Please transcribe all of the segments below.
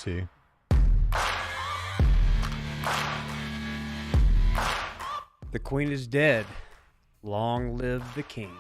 to. The queen is dead. Long live the king.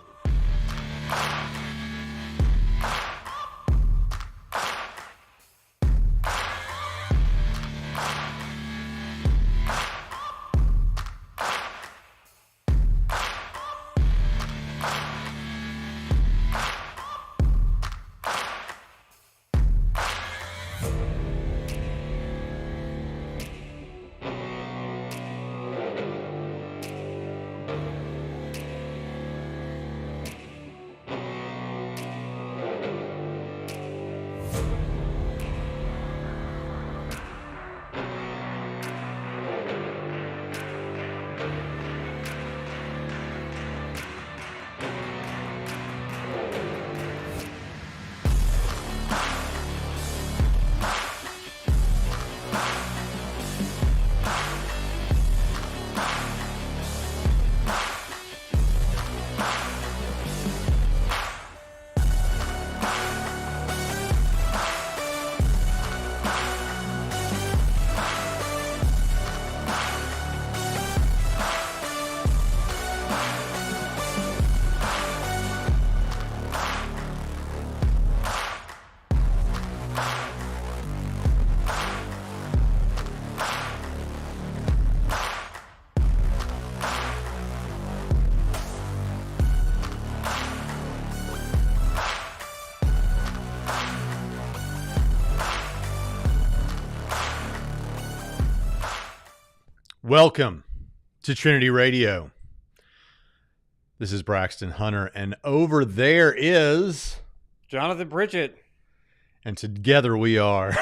Welcome to Trinity Radio. This is Braxton Hunter, and over there is... Jonathan Pritchett. And together we are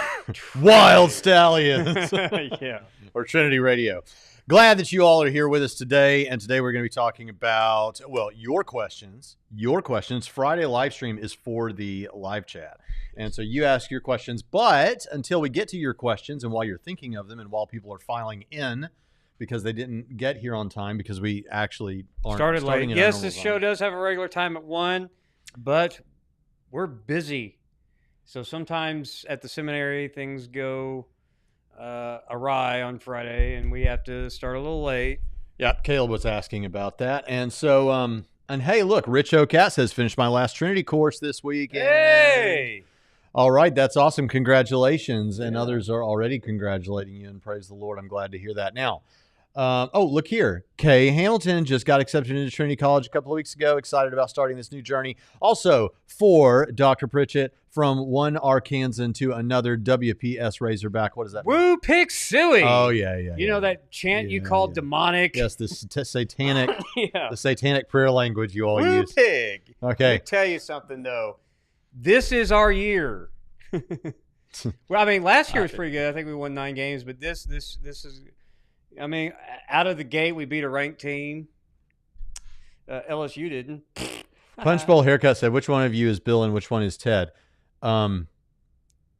Wild Stallions. Yeah. Or Trinity Radio. Glad that you all are here with us today, and today we're going to be talking about, well, your questions. Your questions. Friday live stream is for the live chat. And so you ask your questions, but until we get to your questions, and while you're thinking of them, and while people are filing in, because they didn't get here on time because we actually aren't started late. Yes, this time. show does have a regular time at 1, but we're busy. So sometimes at the seminary, things go awry on Friday, and we have to start a little late. Yeah, Caleb was asking about that. And so, and hey, look, Rich O'Cat says, finished my last Trinity course this week. Hey! All right, that's awesome. Congratulations. And others are already congratulating you, and praise the Lord. I'm glad to hear that. Now, look here. Kay Hamilton just got accepted into Trinity College a couple of weeks ago. Excited about starting this new journey. Also, for Dr. Pritchett, from one Arkansan to another WPS Razorback. What does that mean? Woo pig suey. Oh, yeah. You know that chant you called demonic? Yes, this satanic, yeah. the satanic prayer language you all Woo use. pig. Okay. Let me tell you something, though. This is our year. Well, I mean, last year was pretty good. I think we won 9 games, but this is, I mean, out of the gate, we beat a ranked team. LSU didn't. Punchbowl Haircut said, which one of you is Bill and which one is Ted?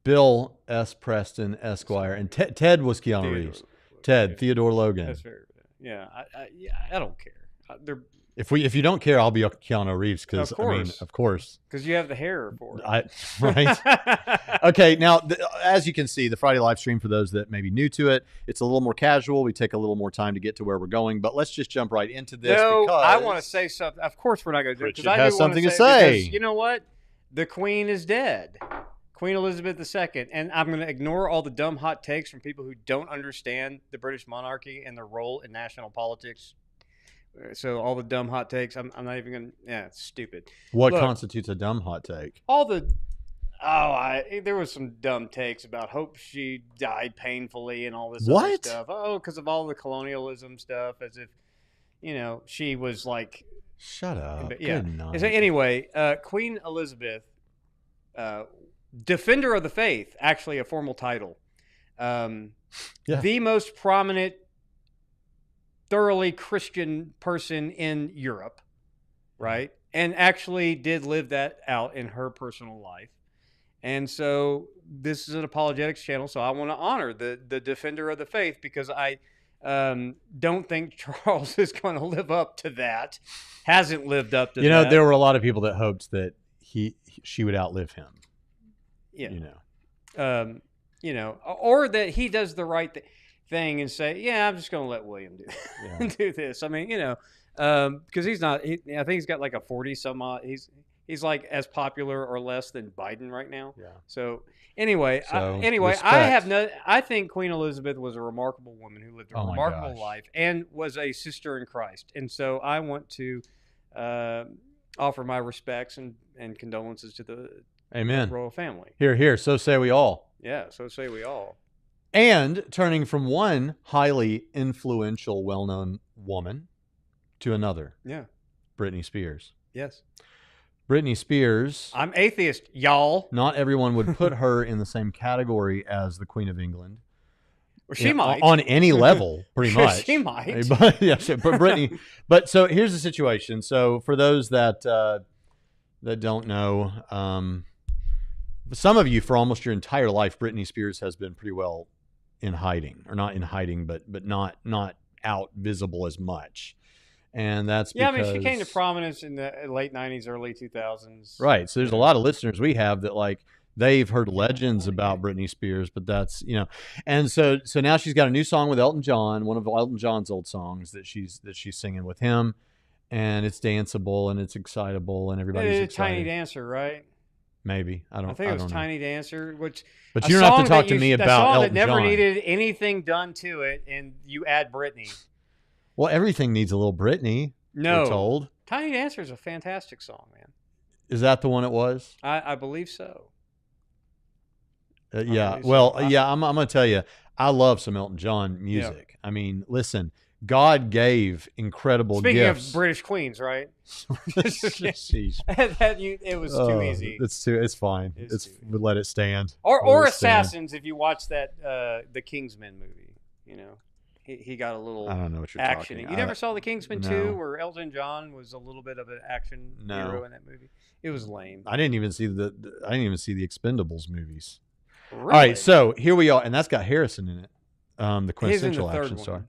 Bill S. Preston, Esquire, and Ted was Keanu Reeves. Ted, Theodore Logan. That's very good. Yeah, I don't care. If you don't care, I'll be Keanu Reeves because of course, because you have the hair for it. Right. Okay. Now, as you can see, the Friday live stream, for those that may be new to it, it's a little more casual. We take a little more time to get to where we're going, but let's just jump right into this. No, because I want to say something. Of course, we're not going to do it because I have something to say. You know what? The Queen is dead. Queen Elizabeth II. And I'm going to ignore all the dumb hot takes from people who don't understand the British monarchy and their role in national politics. So all the dumb hot takes, I'm not even going to, it's stupid. What constitutes a dumb hot take? There was some dumb takes about hope she died painfully and all this other stuff. Oh, because of all the colonialism stuff, as if, she was like. Shut up. Yeah. Good night. So anyway, Queen Elizabeth, Defender of the Faith, actually a formal title. The most prominent thoroughly Christian person in Europe, right? And actually did live that out in her personal life. And so this is an apologetics channel, so I want to honor the defender of the faith because I don't think Charles is going to live up to that. Hasn't lived up to that. There were a lot of people that hoped that she would outlive him. Yeah. you know, or that he does the right thing and say, yeah, I'm just going to let William do this. I mean, you know, because he's not. I think he's got like a 40 some odd. He's like as popular or less than Biden right now. Yeah. So anyway, respect. I think Queen Elizabeth was a remarkable woman who lived a remarkable life and was a sister in Christ. And so I want to offer my respects and condolences to the Amen. royal family. Here. So say we all. Yeah. So say we all. And turning from one highly influential, well-known woman to another. Yeah. Britney Spears. Yes. Britney Spears. I'm atheist, y'all. Not everyone would put her in the same category as the Queen of England. Well, she might. On any level, pretty much. She might. But, yeah, but Britney. But so here's the situation. So for those that don't know, some of you for almost your entire life, Britney Spears has been pretty well in hiding, or not in hiding, but not out visible as much. And that's because, I mean, she came to prominence in the late 90s, early 2000s. Right. So there's a lot of listeners we have that like they've heard legends about Britney Spears, but that's, you know, and so now she's got a new song with Elton John, one of Elton John's old songs that she's singing with him, and it's danceable and it's excitable and everybody's excited. Tiny Dancer, right? Maybe. I think it was Tiny Dancer, but you don't have to talk to me about Elton John. That never needed anything done to it, and you add Britney. Well, everything needs a little Britney. No. We're told. Tiny Dancer is a fantastic song, man. Is that the one it was? I believe so. Yeah. Well, yeah, I'm going to tell you, I love some Elton John music. Yeah. I mean, listen, God gave incredible gifts. Speaking of British queens, right? It was too easy. It's fine. Let it stand. Or Assassins, if you watch that the Kingsman movie, you know. He got a little. I don't know what you're action. talking. You never saw the Kingsman 2, where Elton John was a little bit of an action hero in that movie. It was lame. I didn't even see the Expendables movies. Really? All right, so here we are, and that's got Harrison in it, the quintessential action star.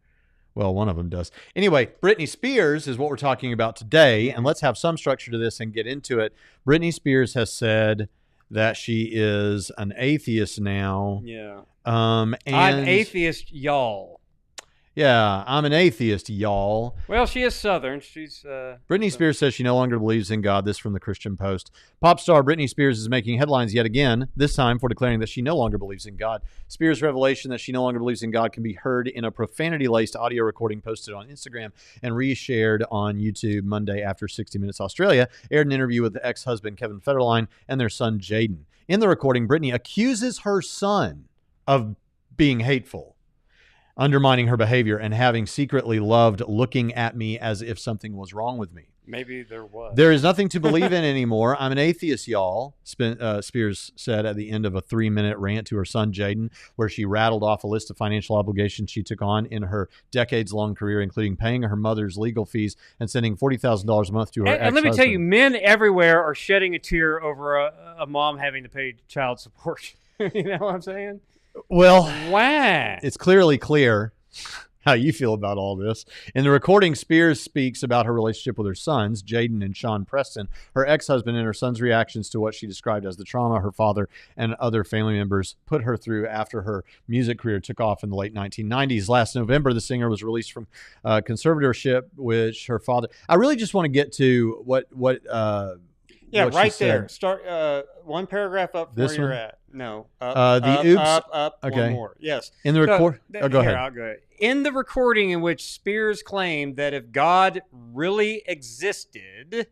Well, one of them does. Anyway, Britney Spears is what we're talking about today, and let's have some structure to this and get into it. Britney Spears has said that she is an atheist now. Yeah. And I'm atheist, y'all. Yeah, I'm an atheist, y'all. Well, she is Southern. She's Britney Spears says she no longer believes in God. This from the Christian Post. Pop star Britney Spears is making headlines yet again, this time for declaring that she no longer believes in God. Spears' revelation that she no longer believes in God can be heard in a profanity-laced audio recording posted on Instagram and reshared on YouTube Monday after 60 Minutes Australia aired an interview with the ex-husband Kevin Federline and their son Jaden. In the recording, Britney accuses her son of being hateful, undermining her behavior, and having secretly loved looking at me as if something was wrong with me. Maybe there was. There is nothing to believe in anymore. I'm an atheist, y'all, Spears said at the end of a 3-minute rant to her son, Jaden, where she rattled off a list of financial obligations she took on in her decades-long career, including paying her mother's legal fees and sending $40,000 a month to her ex-husband. And let me tell you, men everywhere are shedding a tear over a mom having to pay child support. You know what I'm saying? Well, wow. It's clearly clear how you feel about all this. In the recording, Spears speaks about her relationship with her sons, Jaden and Sean Preston, her ex-husband, and her son's reactions to what she described as the trauma her father and other family members put her through after her music career took off in the late 1990s. Last November, the singer was released from conservatorship, which her father... I really just want to get to what right there. Start one paragraph up from where you're at. No. Up, okay. One more. Yes. In the record. Go ahead. I'll go ahead. In the recording in which Spears claimed that if God really existed,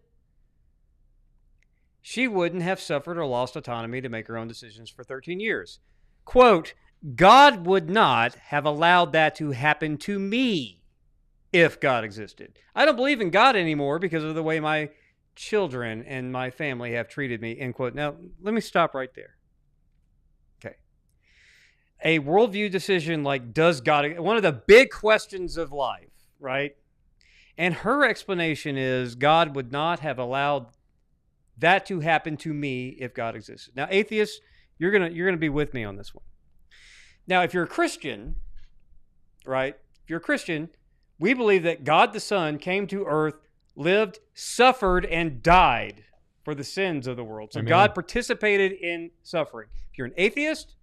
she wouldn't have suffered or lost autonomy to make her own decisions for 13 years. Quote, God would not have allowed that to happen to me if God existed. I don't believe in God anymore because of the way my children and my family have treated me, end quote. Now, let me stop right there. Okay. A worldview decision like, does God, one of the big questions of life, right? And her explanation is God would not have allowed that to happen to me if God existed. Now, atheists, you're gonna be with me on this one. Now, if you're a Christian, right? If you're a Christian, we believe that God the Son came to earth, lived, suffered, and died for the sins of the world. So Amen. God participated in suffering. If you're an atheist,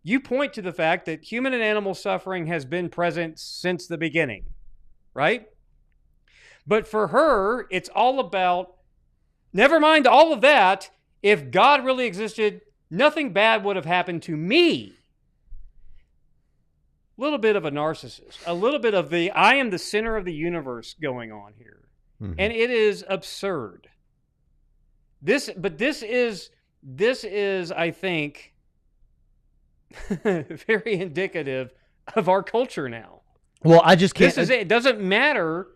you point to the fact that human and animal suffering has been present since the beginning, right? But for her, it's all about, never mind all of that. If God really existed, nothing bad would have happened to me. A little bit of a narcissist, a little bit of the I am the center of the universe going on here. Mm-hmm. And it is absurd. This is, I think, very indicative of our culture now. Well, I just can't. It doesn't matter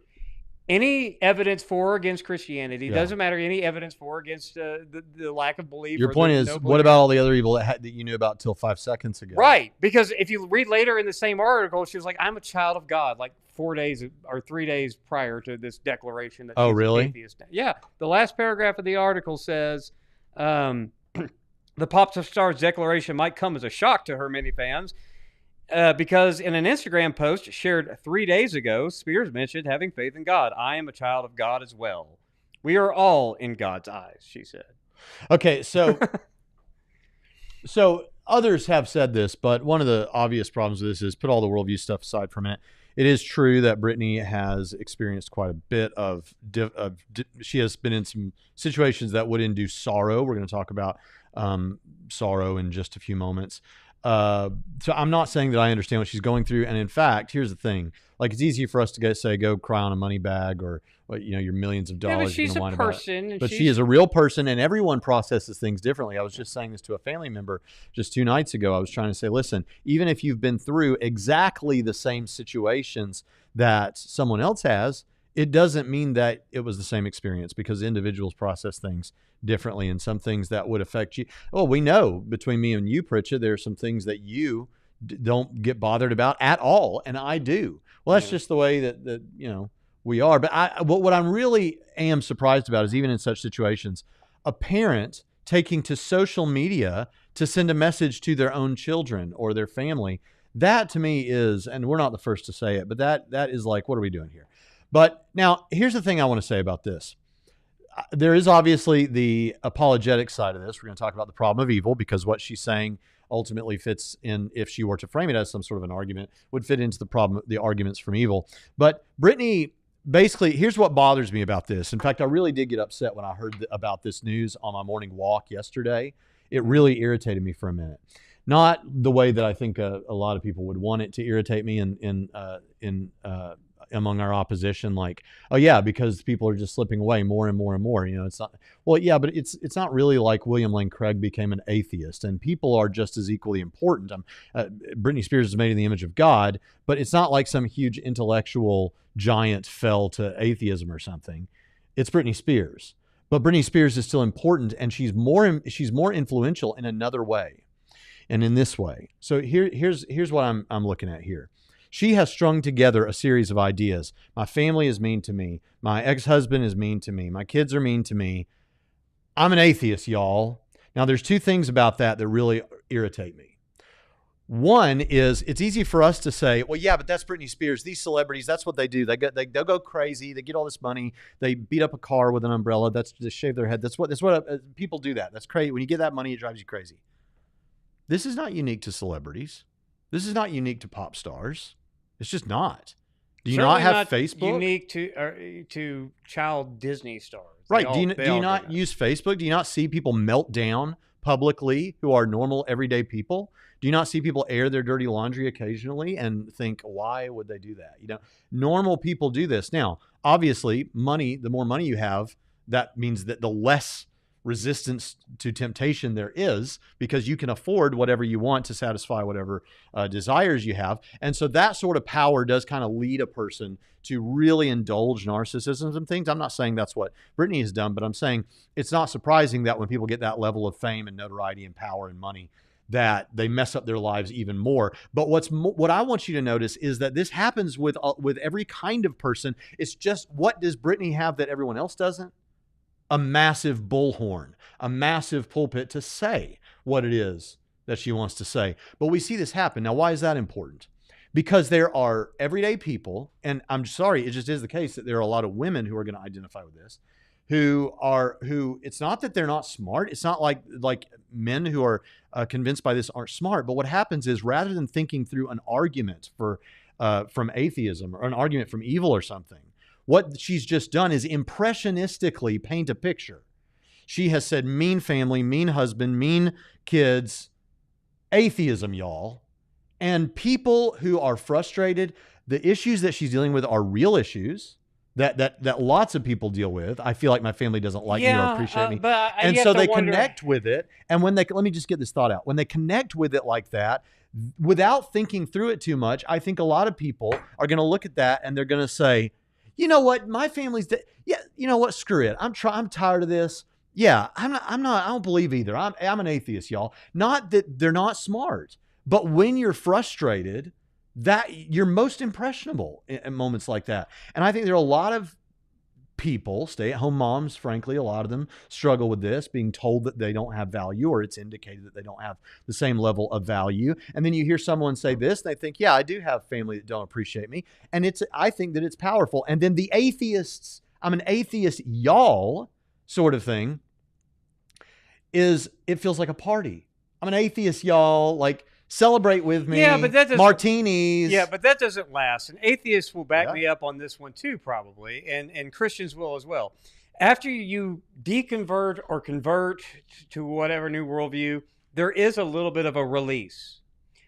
any evidence for or against Christianity. Yeah. Doesn't matter any evidence for or against the lack of belief. Your point is, what about all the other evil that you knew about till 5 seconds ago? Right. Because if you read later in the same article, she was like, I'm a child of God, like 4 days or 3 days prior to this declaration that she's really? An atheist. Yeah. The last paragraph of the article says, the pop star's declaration might come as a shock to her many fans. Because in an Instagram post shared 3 days ago, Spears mentioned having faith in God. I am a child of God as well. We are all in God's eyes, she said. Okay, so so others have said this, but one of the obvious problems with this is, put all the worldview stuff aside for a minute. It is true that Britney has experienced quite a bit of she has been in some situations that would induce sorrow. We're going to talk about sorrow in just a few moments. So I'm not saying that I understand what she's going through. And in fact, here's the thing. Like, it's easy for us to go cry on a money bag or, your millions of dollars. Yeah, but she's a person. But she is a real person, and everyone processes things differently. I was just saying this to a family member just 2 nights ago. I was trying to say, listen, even if you've been through exactly the same situations that someone else has, it doesn't mean that it was the same experience, because individuals process things differently, and some things that would affect you. Well, we know between me and you, Pritcha, there are some things that you don't get bothered about at all, and I do. Well, that's just the way that we are. But what I'm really am surprised about is, even in such situations, a parent taking to social media to send a message to their own children or their family. That to me is, and we're not the first to say it, but that is like, what are we doing here? But now, here's the thing I want to say about this. There is obviously the apologetic side of this. We're going to talk about the problem of evil, because what she's saying ultimately fits in, if she were to frame it as some sort of an argument, would fit into the arguments from evil. But Britney, basically, here's what bothers me about this. In fact, I really did get upset when I heard about this news on my morning walk yesterday. It really irritated me for a minute. Not the way that I think a lot of people would want it to irritate me among our opposition, like, oh yeah, because people are just slipping away more and more and more. It's not, well, yeah, but it's not really like William Lane Craig became an atheist, and people are just as equally important. Britney Spears is made in the image of God, but it's not like some huge intellectual giant fell to atheism or something. It's Britney Spears, but Britney Spears is still important, and she's more influential in another way, and in this way. So here's what I'm looking at here. She has strung together a series of ideas. My family is mean to me. My ex-husband is mean to me. My kids are mean to me. I'm an atheist, y'all. Now, there's 2 things about that really irritate me. One is, it's easy for us to say, well, yeah, but that's Britney Spears. These celebrities, that's what they do. They'll go crazy. They get all this money. They beat up a car with an umbrella. That's to shave their head. That's what people do that. That's crazy. When you get that money, it drives you crazy. This is not unique to celebrities. This is not unique to pop stars. It's just not. Do you not have Facebook? Unique to child Disney stars, right? Do you not use Facebook? Do you not see people melt down publicly who are normal, everyday people? Do you not see people air their dirty laundry occasionally and think, why would they do that? Normal people do this. Now, obviously, money. The more money you have, that means that the less resistance to temptation there is, because you can afford whatever you want to satisfy whatever desires you have. And so that sort of power does kind of lead a person to really indulge narcissism and things. I'm not saying that's what Britney has done, but I'm saying it's not surprising that when people get that level of fame and notoriety and power and money, that they mess up their lives even more. But what I want you to notice is that this happens with every kind of person. It's just, what does Britney have that everyone else doesn't? A massive bullhorn, a massive pulpit to say what it is that she wants to say. But we see this happen. Now, why is that important? Because there are everyday people, and I'm sorry, it just is the case that there are a lot of women who are going to identify with this, who it's not that they're not smart. It's not like men who are convinced by this aren't smart. But what happens is, rather than thinking through an argument from atheism or an argument from evil or something, what she's just done is impressionistically paint a picture. She has said mean family, mean husband, mean kids, atheism, y'all. And people who are frustrated, the issues that she's dealing with are real issues that lots of people deal with. I feel like my family doesn't like me or appreciate me. And so they connect with it. And when let me just get this thought out. When they connect with it like that, without thinking through it too much, I think a lot of people are going to look at that and they're going to say, you know what, my family's, yeah, you know what, screw it. I'm tired of this. Yeah, I'm not, I don't believe either. I'm an atheist, y'all. Not that they're not smart, but when you're frustrated, that you're most impressionable in moments like that. And I think there are a lot of people, stay-at-home moms, frankly, a lot of them struggle with this, being told that they don't have value, or it's indicated that they don't have the same level of value. And then you hear someone say this, and they think, yeah, I do have family that don't appreciate me. And I think that it's powerful. And then the atheists, I'm an atheist, y'all, sort of thing, it feels like a party. I'm an atheist, y'all, like, celebrate with me. Yeah, but that doesn't, martinis. Yeah, but that doesn't last. And atheists will back me up on this one too, probably, and Christians will as well. After you deconvert or convert to whatever new worldview, there is a little bit of a release.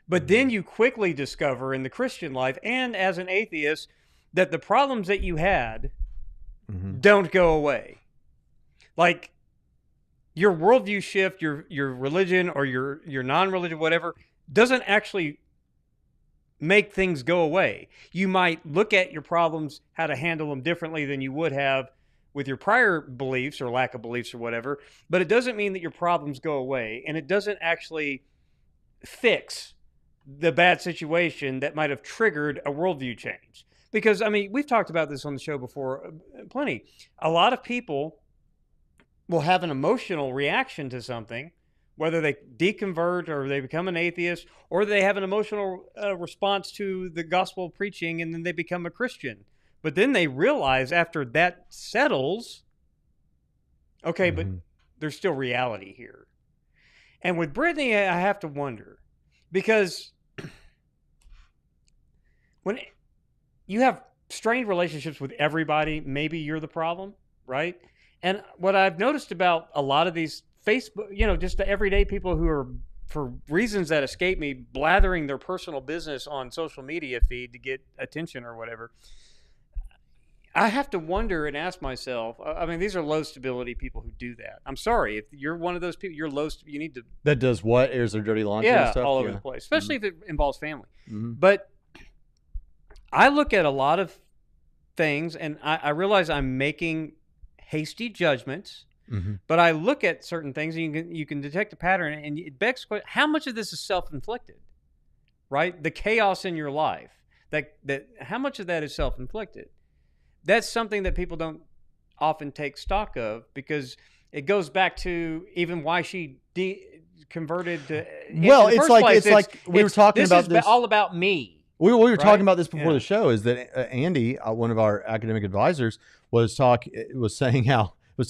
But then you quickly discover in the Christian life and as an atheist that the problems that you had don't go away. Like, your worldview shift, your religion or your non-religion, whatever, doesn't actually make things go away. You might look at your problems, how to handle them differently than you would have with your prior beliefs or lack of beliefs or whatever, but it doesn't mean that your problems go away, and it doesn't actually fix the bad situation that might have triggered a worldview change. Because, I mean, we've talked about this on the show before plenty. A lot of people will have an emotional reaction to something, whether they deconvert or they become an atheist, or they have an emotional response to the gospel preaching and then they become a Christian. But then they realize after that settles, okay, but there's still reality here. And with Britney, I have to wonder, because when you have strained relationships with everybody, maybe you're the problem, right? And what I've noticed about a lot of these Facebook, just the everyday people who are, for reasons that escape me, blathering their personal business on social media feed to get attention or whatever, I have to wonder and ask myself, I mean, these are low stability people who do that. I'm sorry. If you're one of those people, you're low, you need to... That does what? Airs their dirty laundry and stuff? All over the place, especially if it involves family. But I look at a lot of things and I realize I'm making hasty judgments. But I look at certain things and you can detect a pattern, and it begs the question, how much of this is self-inflicted, right? The chaos in your life, that how much of that is self-inflicted? That's something that people don't often take stock of, because it goes back to even why she converted to... Well, it's like we were talking about this. All about me. We were talking about this before the show, is that Andy, one of our academic advisors, was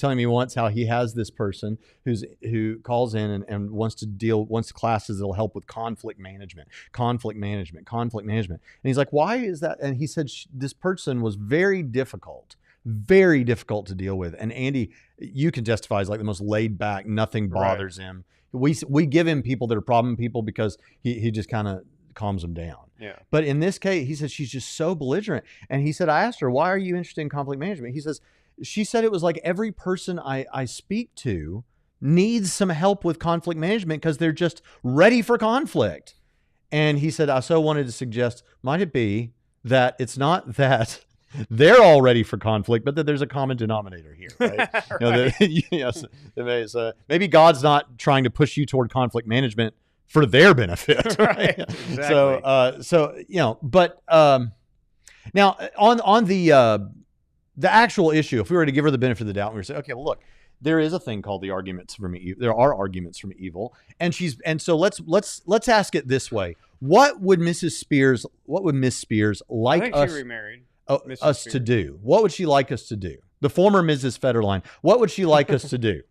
telling me once how he has this person who calls in and wants classes that'll help with conflict management. And he's like, why is that? And he said this person was very difficult to deal with. And Andy, you can testify, is like the most laid back, nothing bothers him. We give him people that are problem people because he just kind of calms them down. Yeah. But in this case, he said she's just so belligerent. And he said, I asked her, why are you interested in conflict management? He says, she said it was like every person I speak to needs some help with conflict management because they're just ready for conflict. And he said, I so wanted to suggest, might it be that it's not that they're all ready for conflict, but that there's a common denominator here, right? Maybe God's not trying to push you toward conflict management for their benefit, right? Exactly. So but now on the actual issue, if we were to give her the benefit of the doubt, and we were to say, okay, well, look, there is a thing called the arguments from evil. There are arguments from evil, and so let's ask it this way: What would Miss Spears like I think she remarried. us to do? What would she like us to do? The former Mrs. Federline. What would she like us to do?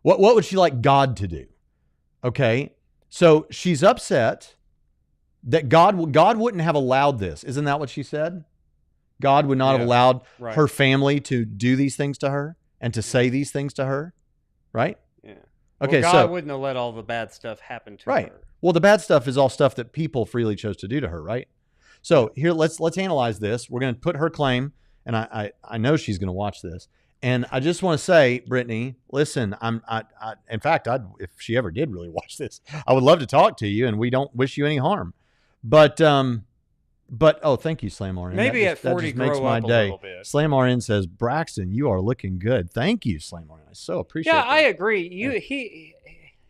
What would she like God to do? Okay. So she's upset that God wouldn't have allowed this. Isn't that what she said? God would not have allowed her family to do these things to her and to say these things to her. Right? Yeah. Okay. Well, God wouldn't have let all the bad stuff happen to her. Well, the bad stuff is all stuff that people freely chose to do to her. Right? So here, let's analyze this. We're going to put her claim, and I know she's going to watch this. And I just want to say, Britney, listen, in fact, if she ever did really watch this, I would love to talk to you, and we don't wish you any harm. But oh, thank you, Slam RN. Maybe at 40, that just makes my day. A little bit. Slam RN says, Braxton, you are looking good. Thank you, Slam RN. I so appreciate that. Yeah, I agree.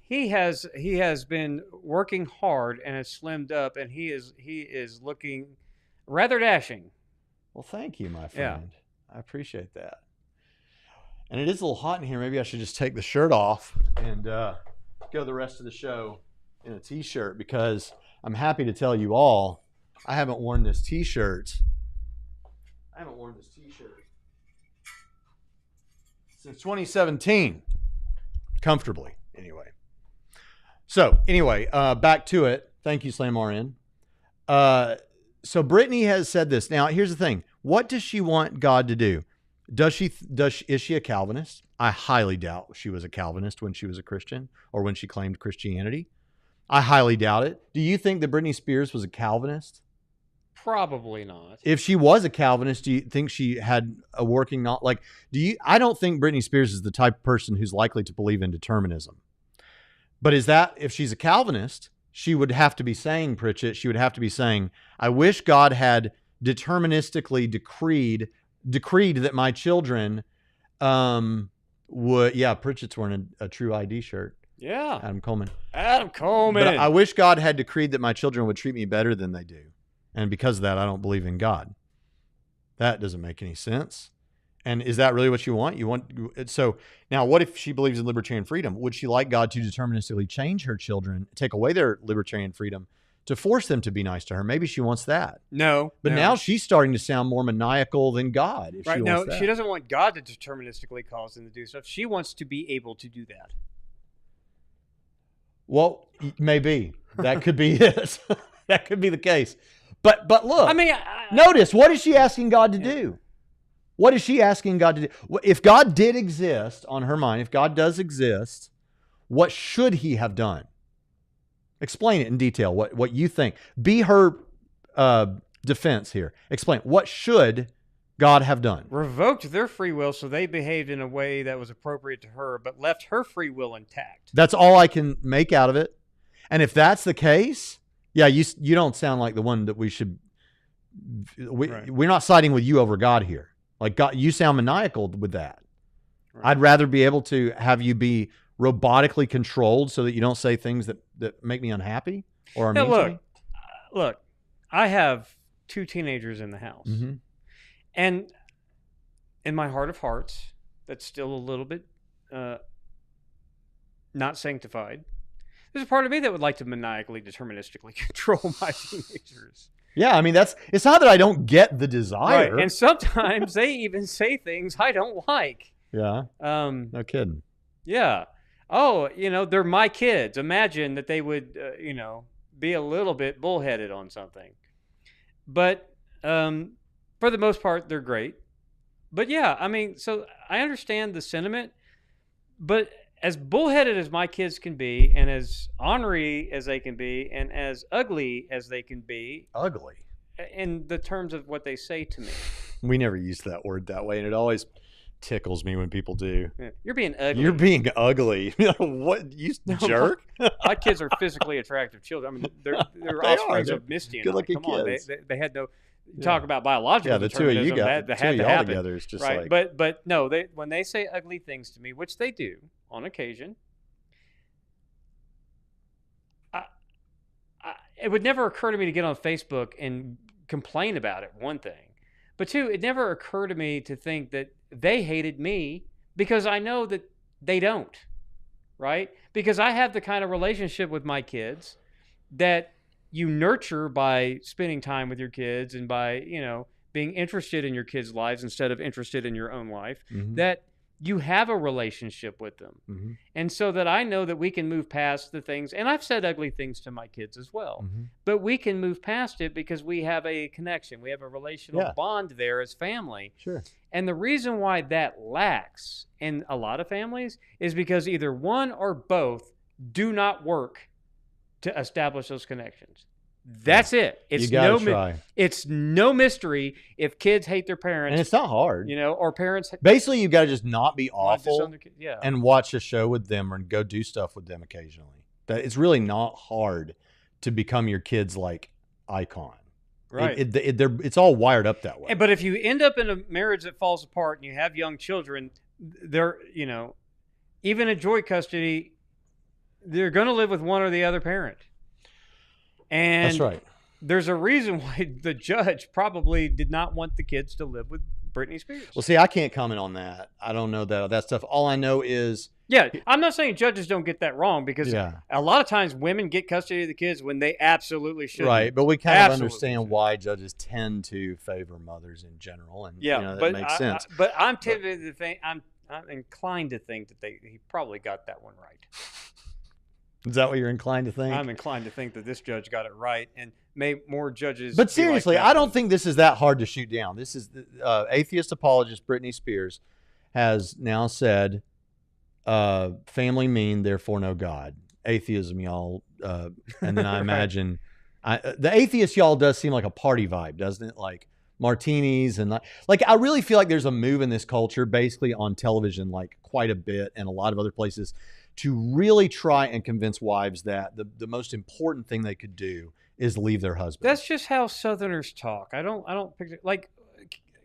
He has been working hard and has slimmed up, and he is looking rather dashing. Well, thank you, my friend. Yeah. I appreciate that. And it is a little hot in here. Maybe I should just take the shirt off and go the rest of the show in a t-shirt, because I'm happy to tell you all I haven't worn this t-shirt. Since 2017, comfortably, anyway. So, anyway, back to it. Thank you, Slam RN. So, Brittany has said this. Now, here's the thing. What does she want God to do? Is she a Calvinist? I highly doubt she was a Calvinist when she was a Christian or when she claimed Christianity. I highly doubt it. Do you think that Britney Spears was a Calvinist? Probably not. If she was a Calvinist, do you think she had a working I don't think Britney Spears is the type of person who's likely to believe in determinism. But if she's a Calvinist, she would have to be saying, Pritchett, I wish God had deterministically decreed that my children would, Pritchett's wearing a True ID shirt. Yeah. Adam Coleman. But I wish God had decreed that my children would treat me better than they do. And because of that, I don't believe in God. That doesn't make any sense. And is that really what you want? So now what if she believes in libertarian freedom? Would she like God to deterministically change her children, take away their libertarian freedom to force them to be nice to her? Maybe she wants that. No. But now she's starting to sound more maniacal than God. If right. She No, that. She doesn't want God to deterministically cause them to do stuff. She wants to be able to do that. Well, maybe. That could be it. That could be the case. But look, I mean, notice, what is she asking God to do? What is she asking God to do? If God did exist on her mind, if God does exist, what should he have done? Explain it in detail, what you think. Be her defense here. Explain, what should God have done? Revoked their free will so they behaved in a way that was appropriate to her, but left her free will intact. That's all I can make out of it. And if that's the case, yeah, you don't sound like the one that we should. We're not siding with you over God here. Like God, you sound maniacal with that. Right. I'd rather be able to have you be robotically controlled so that you don't say things that make me unhappy or are mean to me. Look, I have 2 teenagers in the house, and in my heart of hearts, that's still a little bit not sanctified. There's a part of me that would like to maniacally, deterministically control my teenagers. Yeah, I mean, it's not that I don't get the desire. Right. And sometimes they even say things I don't like. Yeah. No kidding. Yeah. Oh, they're my kids. Imagine that they would, be a little bit bullheaded on something. But for the most part, they're great. But yeah, I mean, so I understand the sentiment, but as bullheaded as my kids can be, and as ornery as they can be, and as ugly as they can be. Ugly? In the terms of what they say to me. We never used that word that way, and it always tickles me when people do. Yeah. You're being ugly. You're being ugly. What? You jerk? My kids are physically attractive children. I mean, they're offsprings of Misty and good-looking kids. Kids. They had no... Talk about biological determinism. The two of you all together is just right. like... But no, when they say ugly things to me, which they do on occasion, it would never occur to me to get on Facebook and complain about it, one thing. But 2, it never occurred to me to think that they hated me, because I know that they don't, right? Because I have the kind of relationship with my kids that you nurture by spending time with your kids and by, being interested in your kids' lives instead of interested in your own life, Mhm. that you have a relationship with them. Mhm. And so that I know that we can move past the things, and I've said ugly things to my kids as well, Mhm. but we can move past it because we have a connection. We have a relational Yeah. bond there as family. Sure. And the reason why that lacks in a lot of families is because either one or both do not work to establish those connections. That's it. You gotta try. It's no mystery if kids hate their And parents, it's not hard. or parents Basically, you got to just not be want to disown awful their kids. Yeah. and watch a show with them or go do stuff with them occasionally. That it's really not hard to become your kid's like icon. Right. It's all wired up that way. But if you end up in a marriage that falls apart and you have young children, they're, even in joint custody, they're going to live with one or the other parent. And That's right. there's a reason why the judge probably did not want the kids to live with Britney Spears. Well, see, I can't comment on that. I don't know that stuff. All I know is, yeah, I'm not saying judges don't get that wrong, because a lot of times women get custody of the kids when they absolutely shouldn't. Right, but we kind of understand why judges tend to favor mothers in general, and that makes sense. But I'm tempted to think, I'm inclined to think that he probably got that one right. Is that what you're inclined to think? I'm inclined to think that this judge got it right, and may more judges. But seriously, I don't think this is that hard to shoot down. This is atheist apologist Britney Spears has now said, "Family mean, therefore no God." Atheism, y'all, and then I imagine the atheist y'all does seem like a party vibe, doesn't it? Like martinis and like I really feel like there's a move in this culture, basically on television, like quite a bit, and a lot of other places, to really try and convince wives that the most important thing they could do is leave their husband. That's just how Southerners talk. I don't picture, like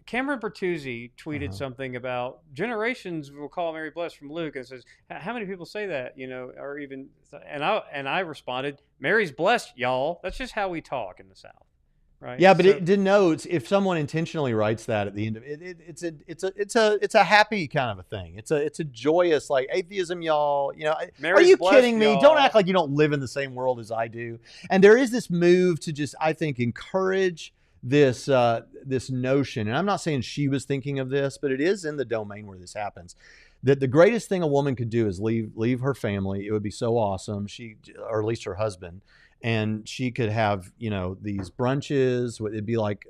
Cameron Bertuzzi tweeted something about generations will call Mary blessed from Luke, and says, how many people say that, or even, and I responded, Mary's blessed, y'all. That's just how we talk in the South. Right. Yeah, but it denotes, if someone intentionally writes that at the end of it, it's a happy kind of a thing. It's a joyous, like, atheism, y'all. Are you kidding me? Y'all. Don't act like you don't live in the same world as I do. And there is this move to just, I think, encourage this notion. And I'm not saying she was thinking of this, but it is in the domain where this happens. That the greatest thing a woman could do is leave her family. It would be so awesome. Or at least her husband. And she could have, these brunches. It'd be like,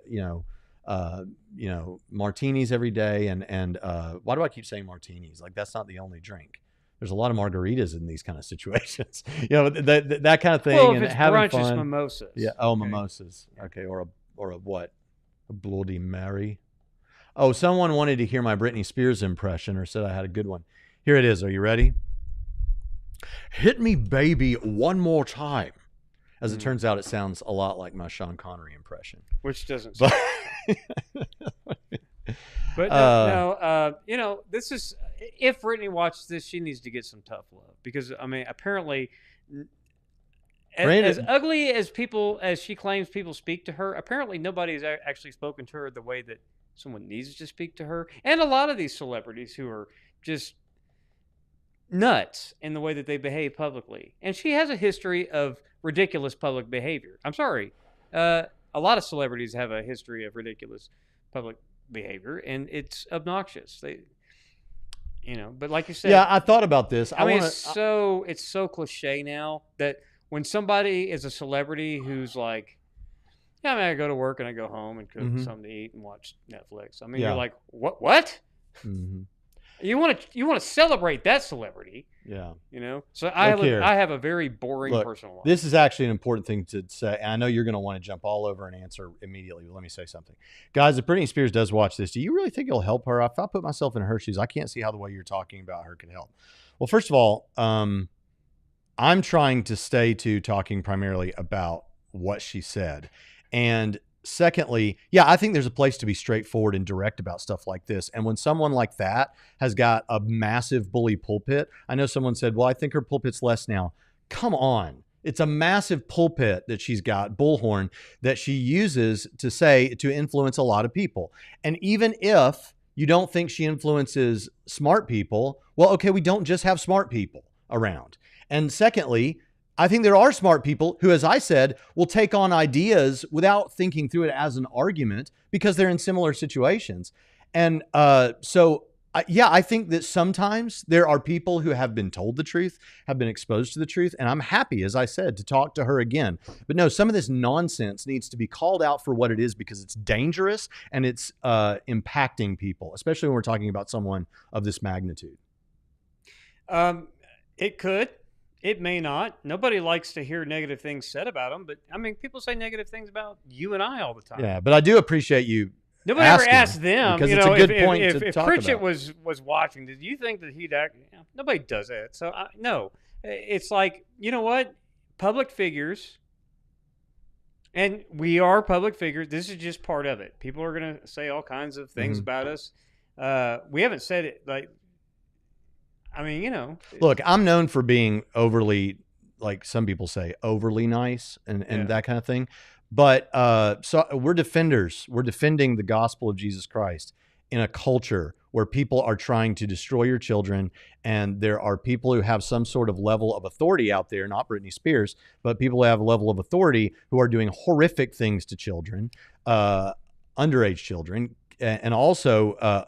martinis every day. And why do I keep saying martinis? Like, that's not the only drink. There's a lot of margaritas in these kind of situations. That kind of thing. Well, if and it's having brunch, fun. it's mimosas. Yeah. Oh, okay. Mimosas. Okay. Or a what? A Bloody Mary. Oh, someone wanted to hear my Britney Spears impression, or said I had a good one. Here it is. Are you ready? Hit me, baby, one more time. As it turns out, it sounds a lot like my Sean Connery impression. Which doesn't sound But no, this is, if Britney watched this, she needs to get some tough love. Because, apparently, as ugly as she claims people speak to her, apparently nobody has actually spoken to her the way that someone needs to speak to her. And a lot of these celebrities who are just nuts in the way that they behave publicly. And she has a history of ridiculous public behavior. I'm sorry. A lot of celebrities have a history of ridiculous public behavior, and it's obnoxious. But like you said, yeah, I thought about this. It's so cliche now that when somebody is a celebrity who's like, I go to work and I go home and cook something to eat and watch Netflix. You're like, what? Mm-hmm. You want to celebrate that celebrity. Yeah. So I have a very boring personal life. This is actually an important thing to say. And I know you're going to want to jump all over and answer immediately. But let me say something. Guys, if Britney Spears does watch this, do you really think it'll help her? If I put myself in her shoes, I can't see how the way you're talking about her could help. Well, first of all, I'm trying to stay to talking primarily about what she said. And secondly, I think there's a place to be straightforward and direct about stuff like this. And when someone like that has got a massive bully pulpit, I know someone said, well, I think her pulpit's less now. Come on. It's a massive pulpit that she's got, bullhorn, that she uses to influence a lot of people. And even if you don't think she influences smart people, well, okay, we don't just have smart people around. And secondly, I think there are smart people who, as I said, will take on ideas without thinking through it as an argument because they're in similar situations. And I think that sometimes there are people who have been told the truth, have been exposed to the truth, and I'm happy, as I said, to talk to her again. But no, some of this nonsense needs to be called out for what it is because it's dangerous and it's impacting people, especially when we're talking about someone of this magnitude. It could. It may not. Nobody likes to hear negative things said about them, but I mean, people say negative things about you and I all the time. Yeah, but I do appreciate you. Nobody ever asked them. Because it's a good point to if talk Pritchett about. was watching, did you think that he'd act? Nobody does that. So no, it's like, you know what? Public figures, and we are public figures. This is just part of it. People are going to say all kinds of things about us. We haven't said it like. I mean, you know. Look, I'm known for being overly, like some people say, overly nice and that kind of thing. But so we're defenders. We're defending the gospel of Jesus Christ in a culture where people are trying to destroy your children. And there are people who have some sort of level of authority out there, not Britney Spears, but people who have a level of authority who are doing horrific things to children, underage children, and also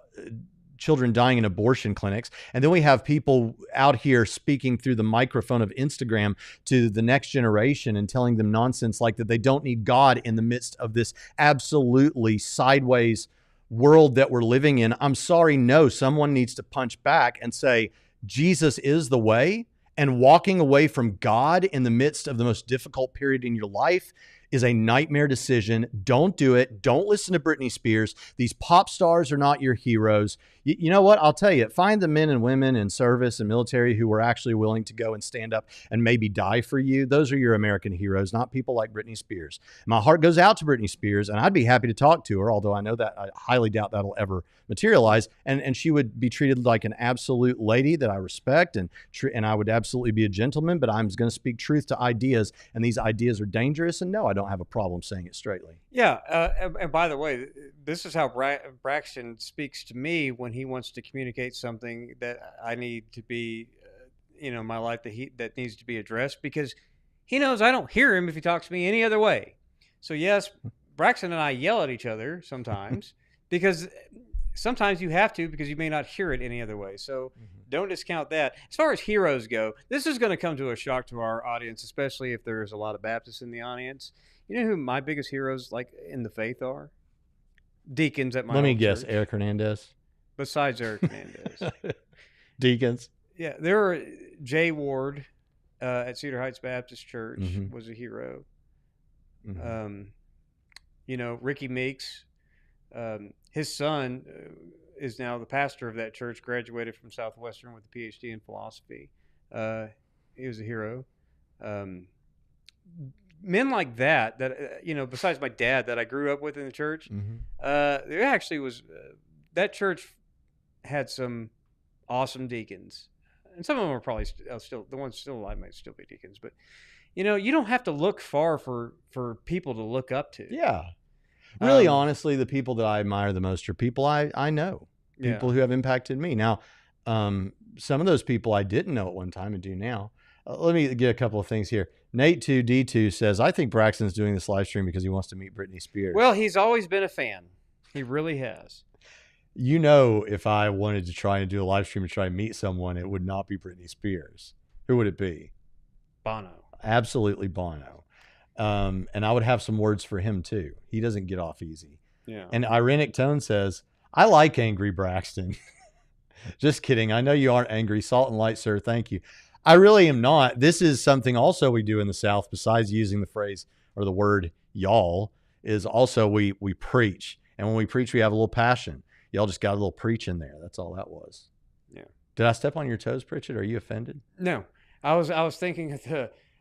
children dying in abortion clinics. And then we have people out here speaking through the microphone of Instagram to the next generation and telling them nonsense like that they don't need God in the midst of this absolutely sideways world that we're living in. I'm sorry, no, someone needs to punch back and say, Jesus is the way, and walking away from God in the midst of the most difficult period in your life is a nightmare decision. Don't do it. Don't listen to Britney Spears. These pop stars are not your heroes. You know what? I'll tell you, find the men and women in service and military who were actually willing to go and stand up and maybe die for you. Those are your American heroes, not people like Britney Spears. My heart goes out to Britney Spears, and I'd be happy to talk to her, although I know that I highly doubt that'll ever materialize. And she would be treated like an absolute lady that I respect, and I would absolutely be a gentleman, but I'm going to speak truth to ideas, and these ideas are dangerous, and no, I don't have a problem saying it straightly. Yeah, and by the way, this is how Braxton speaks to me when he wants to communicate something that I need to be, my life that needs to be addressed, because he knows I don't hear him if he talks to me any other way. So yes, Braxton and I yell at each other sometimes because sometimes you have to, because you may not hear it any other way. So don't discount that. As far as heroes go, this is going to come to a shock to our audience, especially if there's a lot of Baptists in the audience. You know who my biggest heroes, like in the faith, are? Deacons at my Let me old guess, church. Eric Hernandez. Besides Eric Hernandez. Deacons. Yeah, there are Jay Ward at Cedar Heights Baptist Church was a hero. Ricky Meeks, his son is now the pastor of that church, graduated from Southwestern with a PhD in philosophy. He was a hero. Men like that, besides my dad that I grew up with in the church, there actually was, that church had some awesome deacons. And some of them are probably still, the ones still alive might still be deacons. But, you don't have to look far for people to look up to. Yeah. Really, honestly, the people that I admire the most are people I know, people who have impacted me. Now, some of those people I didn't know at one time and do now. Let me get a couple of things here. Nate2D2 says, I think Braxton's doing this live stream because he wants to meet Britney Spears. Well, he's always been a fan. He really has. If I wanted to try and do a live stream and try and meet someone, it would not be Britney Spears. Who would it be? Bono. Absolutely Bono. And I would have some words for him too. He doesn't get off easy. Yeah. And Ironic Tone says, I like angry Braxton. Just kidding. I know you aren't angry. Salt and light, sir. Thank you. I really am not. This is something also we do in the South, besides using the phrase or the word y'all, is also we preach. And when we preach, we have a little passion. Y'all just got a little preach in there. That's all that was. Yeah. Did I step on your toes, Pritchett? Are you offended? No. I was thinking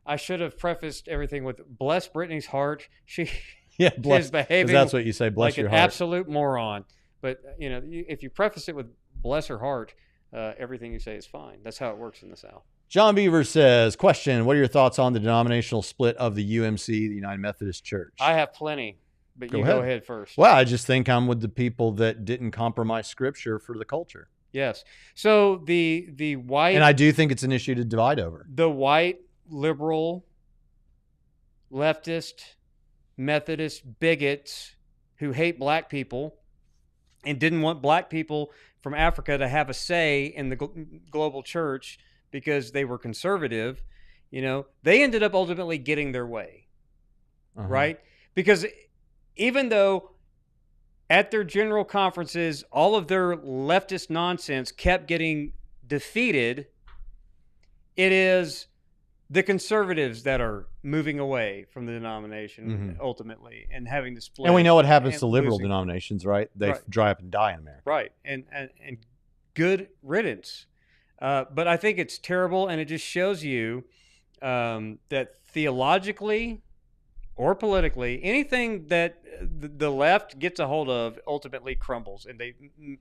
I should have prefaced everything with bless Brittany's heart. She is behaving. That's what you say. Bless like your an heart. Absolute moron. But if you preface it with bless her heart, everything you say is fine. That's how it works in the South. John Beaver says, question, what are your thoughts on the denominational split of the UMC, the United Methodist Church? I have plenty, but go ahead first. Well, I just think I'm with the people that didn't compromise Scripture for the culture. Yes. So the white... And I do think it's an issue to divide over. The white liberal, leftist, Methodist bigots who hate black people and didn't want black people from Africa to have a say in the global church because they were conservative, they ended up ultimately getting their way, right? Because even though at their general conferences, all of their leftist nonsense kept getting defeated, it is the conservatives that are moving away from the denomination ultimately and having to split. And we know what happens to liberal denominations, right? They dry up and die in America. Right. And good riddance. But I think it's terrible, and it just shows you that theologically or politically, anything that the left gets a hold of ultimately crumbles, and they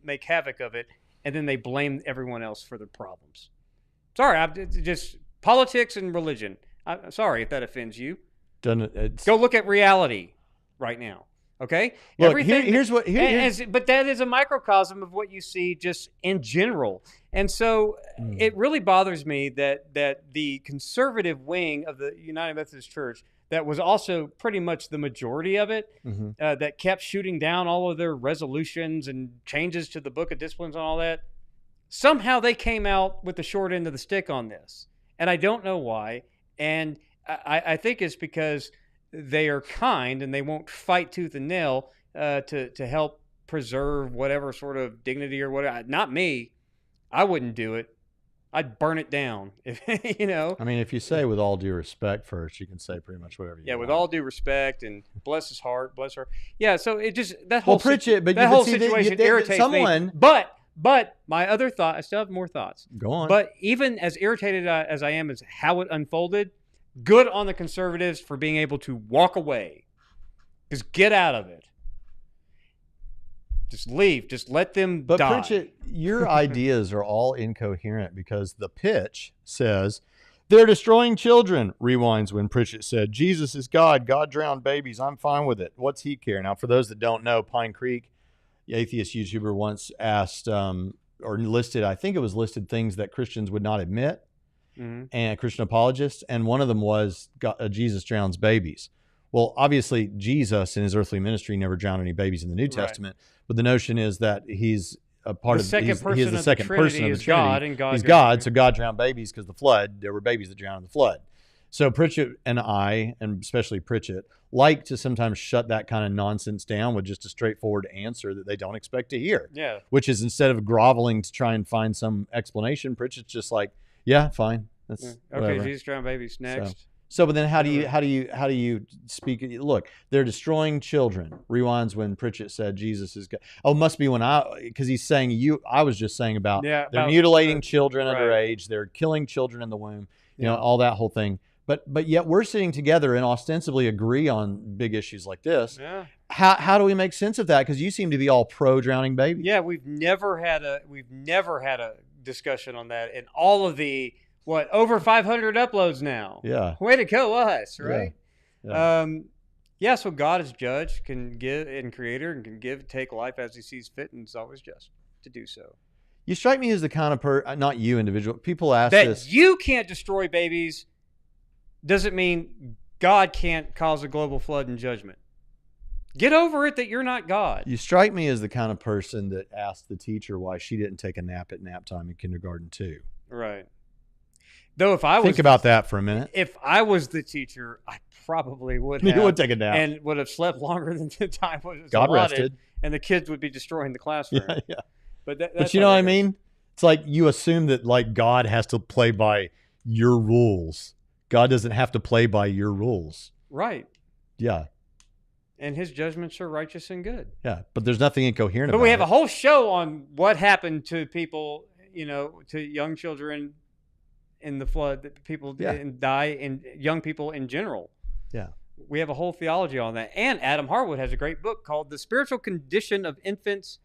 make havoc of it, and then they blame everyone else for their problems. Sorry, just politics and religion. I'm sorry if that offends you. Go look at reality right now. Okay. Look, here's what. But that is a microcosm of what you see just in general, and so it really bothers me that the conservative wing of the United Methodist Church, that was also pretty much the majority of it, that kept shooting down all of their resolutions and changes to the Book of Disciplines and all that. Somehow they came out with the short end of the stick on this. And I don't know why. And I think it's because they are kind and they won't fight tooth and nail to help preserve whatever sort of dignity or whatever. Not me. I wouldn't do it. I'd burn it down. I mean, if you say with all due respect first, you can say pretty much whatever you want. Yeah, with all due respect and bless his heart, bless her. Yeah, so it just that whole situation irritates me. But my other thought, I still have more thoughts. Go on. But even as irritated as I am as how it unfolded, good on the conservatives for being able to walk away. Just get out of it. Just leave. Just let them die. But Pritchett, your ideas are all incoherent because the pitch says, they're destroying children. Rewinds when Pritchett said, Jesus is God. God drowned babies. I'm fine with it. What's he care? Now, for those that don't know, Pine Creek, the atheist YouTuber, once asked or listed, I think it was listed things that Christians would not admit, and Christian apologists, and one of them was Jesus drowns babies. Well, obviously, Jesus in his earthly ministry never drowned any babies in the New Testament, but the notion is that he's a part of he is the second person of the Trinity. God, and God he's God, so God drowned babies because the flood, there were babies that drowned in the flood. So Pritchett and I, and especially Pritchett, like to sometimes shut that kind of nonsense down with just a straightforward answer that they don't expect to hear. Yeah. Which is, instead of groveling to try and find some explanation, Pritchett's just like, yeah, fine. That's okay. Jesus drowned babies next. So, but then how do you speak? Look, they're destroying children. Rewinds when Pritchett said Jesus is God. Oh, must be because he's saying I was just saying about they're mutilating children underage. They're killing children in the womb. You know, all that whole thing. But yet we're sitting together and ostensibly agree on big issues like this. Yeah. How do we make sense of that? Because you seem to be all pro drowning babies. Yeah, we've never had a discussion on that in all of the over 500 uploads now. Yeah. Way to go, us, right? Yeah. So God is judge, can give and creator, and can take life as he sees fit, and is always just to do so. You strike me as the kind of not you individual. People ask that this. You can't destroy babies doesn't mean God can't cause a global flood and judgment. Get over it that you're not God. You strike me as the kind of person that asked the teacher why she didn't take a nap at nap time in kindergarten too. Right. Though if I was think about that for a minute. If I was the teacher, I probably would have. You would take a nap and would have slept longer than the time was God allotted, rested, and the kids would be destroying the classroom. Yeah. But you know what I mean? It's like you assume that like God has to play by your rules. God doesn't have to play by your rules. Right. Yeah. And his judgments are righteous and good. Yeah, but there's nothing incoherent about it. But we have a whole show on what happened to people, to young children in the flood, that people die, and young people in general. Yeah. We have a whole theology on that. And Adam Harwood has a great book called The Spiritual Condition of Infants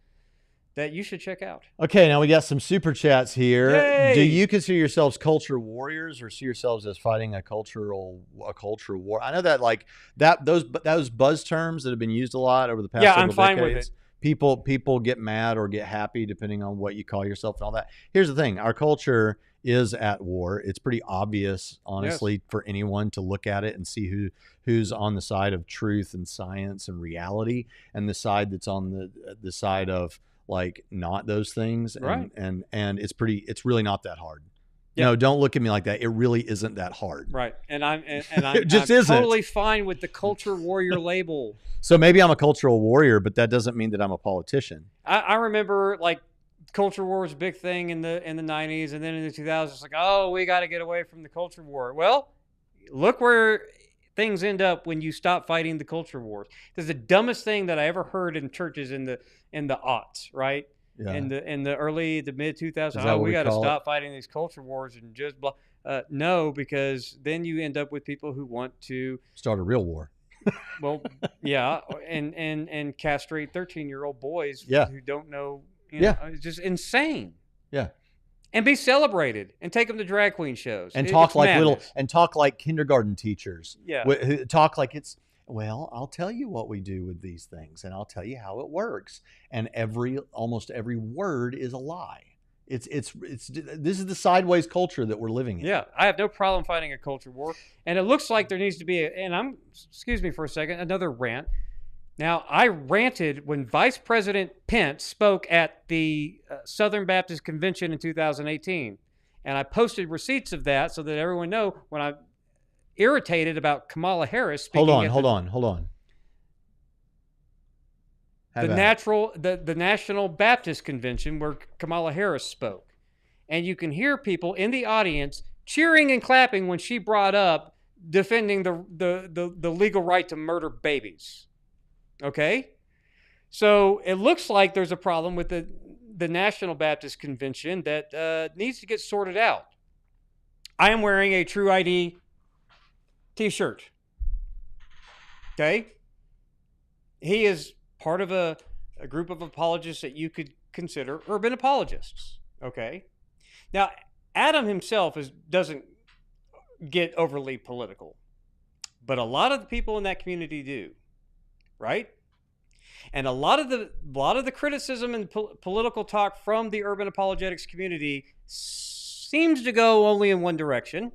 that you should check out. Okay, now we got some super chats here. Yay! Do you consider yourselves culture warriors or see yourselves as fighting a cultural war? I know that those buzz terms that have been used a lot over the past several decades. I'm fine with it. People get mad or get happy depending on what you call yourself and all that. Here's the thing. Our culture is at war. It's pretty obvious, honestly, for anyone to look at it and see who's on the side of truth and science and reality, and the side that's on the side of like not those things. Right. And it's really not that hard. Yeah. No, don't look at me like that. It really isn't that hard. Right. And I'm just isn't. totally fine with the culture warrior label. So maybe I'm a cultural warrior, but that doesn't mean that I'm a politician. I remember like culture war was a big thing in the 90s, and then in the 2000s it's like, oh, we got to get away from the culture war. Well, look where things end up when you stop fighting the culture wars. It's the dumbest thing that I ever heard in churches in the aughts, right? Yeah. In the mid 2000s, Is that what we got to call stop fighting these culture wars and just blah. No, because then you end up with people who want to start a real war. well, yeah, and castrate 13-year-old boys Yeah. who don't know. Yeah. It's just insane. Yeah. And be celebrated and take them to drag queen shows And talk It's like madness. talk like kindergarten teachers. Yeah. Who talk like it's, well, I'll tell you what we do with these things, and I'll tell you how it works. And almost every word is a lie. It's this is the sideways culture that we're living in. Yeah, I have no problem fighting a culture war, and it looks like there needs to be excuse me for a second, another rant. Now, I ranted when Vice President Pence spoke at the Southern Baptist Convention in 2018, and I posted receipts of that so that everyone know when I'm irritated about Kamala Harris speaking. Hold on. The National Baptist Convention where Kamala Harris spoke. And you can hear people in the audience cheering and clapping when she brought up defending the legal right to murder babies. Okay? So it looks like there's a problem with the National Baptist Convention that needs to get sorted out. I am wearing a True ID t-shirt. Okay? He is part of a group of apologists that you could consider urban apologists. Okay? Now, Adam himself doesn't get overly political, but a lot of the people in that community do, right? And a lot of the criticism and political talk from the urban apologetics community seems to go only in one direction,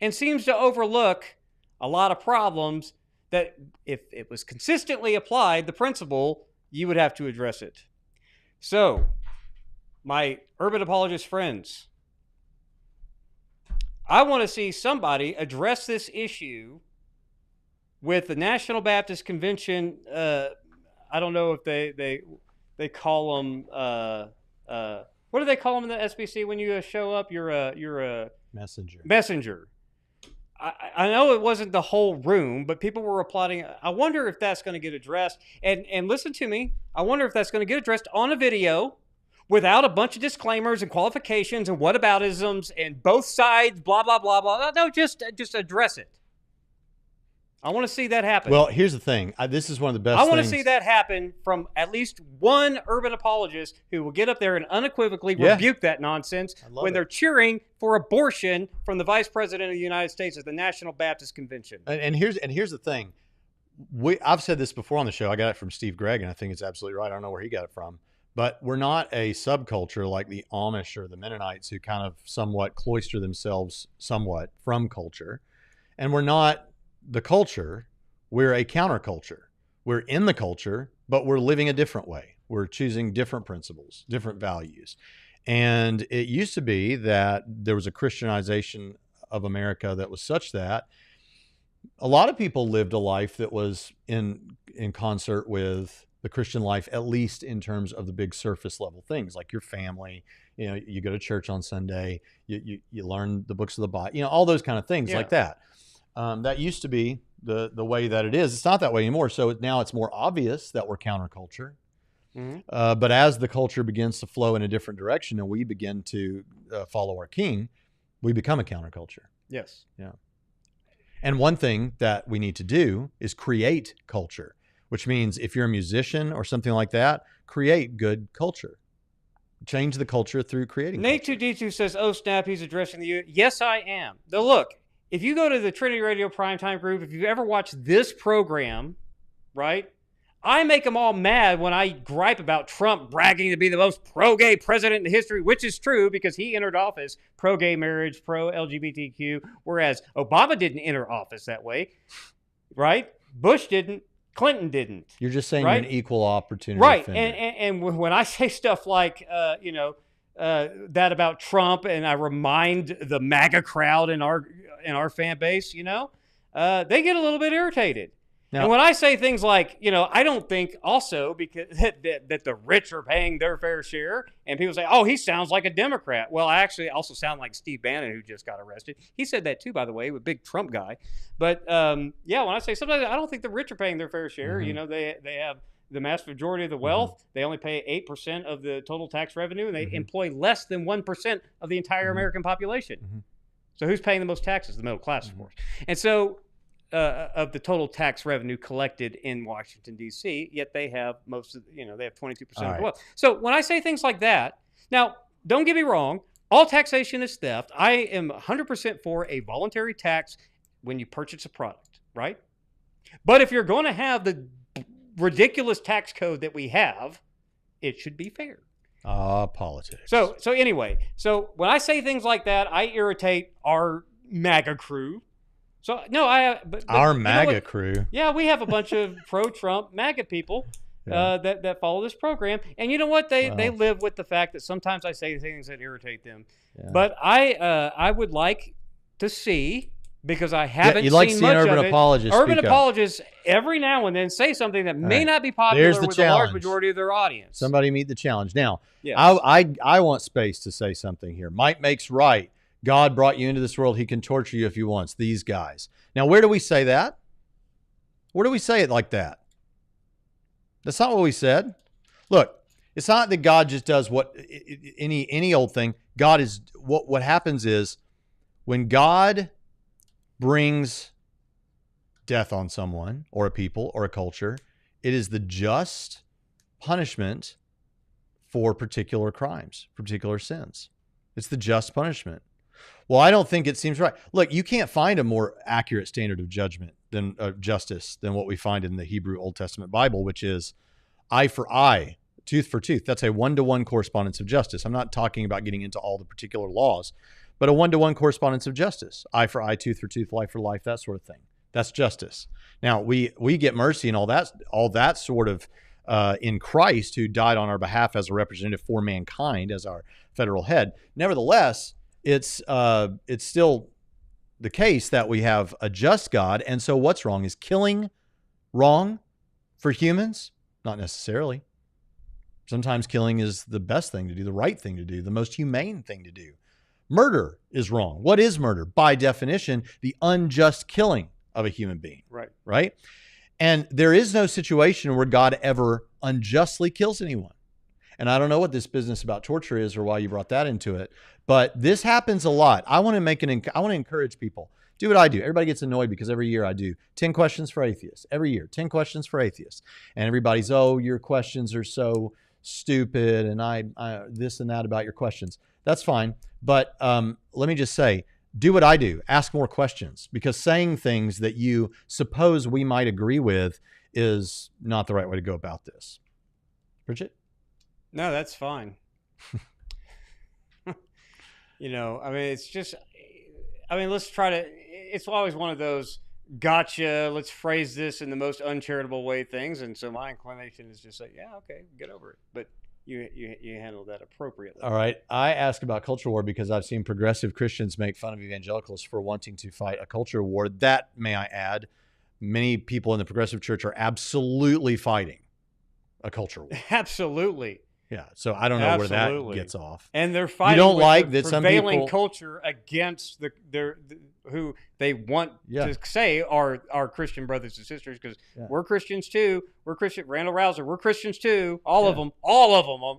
and seems to overlook a lot of problems that if it was consistently applied, the principle, you would have to address it. So, my urban apologist friends, I want to see somebody address this issue with the National Baptist Convention. I don't know if they call them, what do they call them in the SBC when you show up? You're a messenger. I know it wasn't the whole room, but people were applauding. I wonder if that's going to get addressed. And listen to me. I wonder if that's going to get addressed on a video without a bunch of disclaimers and qualifications and whataboutisms and both sides, blah, blah, blah, blah. No, just address it. I want to see that happen. Well, here's the thing. This is one of the best I want to things. see that happen from at least one urban apologist who will get up there and unequivocally rebuke that nonsense when they're cheering for abortion from the Vice President of the United States at the National Baptist Convention. And here's the thing. I've said this before on the show. I got it from Steve Gregg, and I think it's absolutely right. I don't know where he got it from. But we're not a subculture like the Amish or the Mennonites who kind of somewhat cloister themselves somewhat from culture. And we're not the culture. We're a counterculture. We're in the culture, but we're living a different way. We're choosing different principles, different values. And it used to be that there was a Christianization of America that was such that a lot of people lived a life that was in concert with the Christian life, at least in terms of the big surface level things like your family. You know, you go to church on Sunday, you learn the books of the Bible, all those kind of things like that. That used to be the way that it is. It's not that way anymore. So now it's more obvious that we're counterculture. Mm-hmm. But as the culture begins to flow in a different direction and we begin to follow our king, we become a counterculture. Yes. Yeah. And one thing that we need to do is create culture, which means if you're a musician or something like that, create good culture. Change the culture through creating Nate culture. 2D2 says, oh, snap, he's addressing the... Yes, I am. Now, look, if you go to the Trinity Radio Primetime group, if you've ever watched this program, right, I make them all mad when I gripe about Trump bragging to be the most pro-gay president in history, which is true because he entered office pro-gay marriage, pro-LGBTQ, whereas Obama didn't enter office that way, right? Bush didn't. Clinton didn't. You're just saying right? you're an equal opportunity right. offender. And when I say stuff like, that about Trump, and I remind the MAGA crowd in our fan base, they get a little bit irritated. Now, and when I say things like, I don't think also because that the rich are paying their fair share, and people say, oh, he sounds like a Democrat. Well, I actually also sound like Steve Bannon, who just got arrested. He said that too, by the way, a big Trump guy. But when I say sometimes I don't think the rich are paying their fair share. Mm-hmm. They have the vast majority of the wealth. Mm-hmm. They only pay 8% of the total tax revenue, and they mm-hmm. employ less than 1% of the entire mm-hmm. American population. Mm-hmm. So who's paying the most taxes? The middle class, mm-hmm. of course. And so of the total tax revenue collected in Washington, D.C., yet they have they have 22% of the wealth. So when I say things like that, now, don't get me wrong, all taxation is theft. I am 100% for a voluntary tax when you purchase a product, right? But if you're going to have the ridiculous tax code that we have, it should be fair. Politics. So anyway, when I say things like that, I irritate our MAGA crew. So no, but our MAGA crew. Yeah, we have a bunch of pro-Trump MAGA people that follow this program, and you know what? They live with the fact that sometimes I say things that irritate them. Yeah. But I would like to see, because I haven't you'd like seen to see much an urban of it. apologist. Urban apologists every now and then say something that may not be popular with the large majority of their audience. Somebody meet the challenge. Now, yes. I want space to say something here. Might makes right. God brought you into this world. He can torture you if he wants. These guys. Now, where do we say that? Where do we say it like that? That's not what we said. Look, it's not that God just does what any old thing. God is what happens is when God brings death on someone or a people or a culture, it is the just punishment for particular crimes, for particular sins. It's the just punishment. Well, I don't think it seems right. Look, you can't find a more accurate standard of judgment than justice than what we find in the Hebrew Old Testament Bible, which is eye for eye, tooth for tooth. That's a one-to-one correspondence of justice. I'm not talking about getting into all the particular laws, but a one-to-one correspondence of justice. Eye for eye, tooth for tooth, life for life, that sort of thing. That's justice. Now, we get mercy and all that sort of in Christ, who died on our behalf as a representative for mankind, as our federal head. Nevertheless, it's still the case that we have a just God. And so what's wrong? Is killing wrong for humans? Not necessarily. Sometimes killing is the best thing to do, the right thing to do, the most humane thing to do. Murder is wrong. What is murder? By definition, the unjust killing of a human being. Right? And there is no situation where God ever unjustly kills anyone. And I don't know what this business about torture is or why you brought that into it, but this happens a lot. I want to encourage people. Do what I do. Everybody gets annoyed because every year I do 10 questions for atheists. Every year, 10 questions for atheists. And everybody's, your questions are so stupid, and I this and that about your questions. That's fine. But let me just say, do what I do. Ask more questions, because saying things that you suppose we might agree with is not the right way to go about this. Bridget? No, that's fine. It's just, let's try to, it's always one of those gotcha, let's phrase this in the most uncharitable way things. And so my inclination is just like, yeah, okay, get over it. But you handle that appropriately. All right. I ask about culture war because I've seen progressive Christians make fun of evangelicals for wanting to fight a culture war. That, may I add, many people in the progressive church are absolutely fighting a culture war. Absolutely. Yeah, so I don't know where that gets off. And they're fighting the prevailing culture against who they want to say are our Christian brothers and sisters, because we're Christians too. We're Christian. Randall Rouser, we're Christians too. All of them.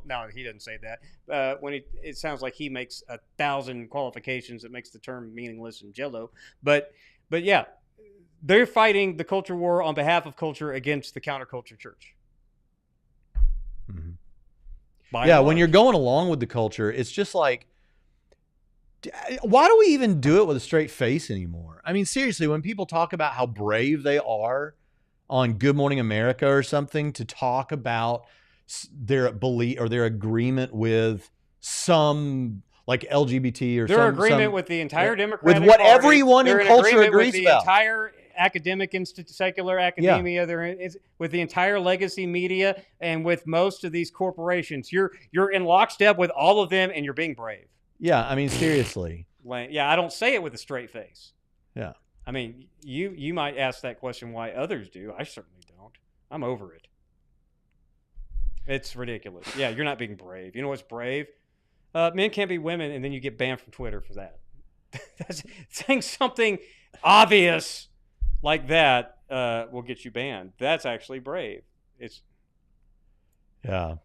No, he doesn't say that. It sounds like he makes 1,000 qualifications that makes the term meaningless and jello. But yeah, they're fighting the culture war on behalf of culture against the counterculture church. Mm-hmm. When you're going along with the culture, it's just like, why do we even do it with a straight face anymore? I mean, seriously, when people talk about how brave they are on Good Morning America or something to talk about their belief or their agreement with some like LGBT or their agreement with the entire Democratic with what Party. everyone in culture agrees with the about. Entire academic secular academia, with the entire legacy media, and with most of these corporations. You're in lockstep with all of them, and you're being brave. Yeah, I mean, seriously. Yeah, I don't say it with a straight face. Yeah. I mean, you might ask that question why others do. I certainly don't. I'm over it. It's ridiculous. Yeah, you're not being brave. You know what's brave? Men can't be women, and then you get banned from Twitter for that. That's, saying something obvious like that will get you banned. That's actually brave. Yeah.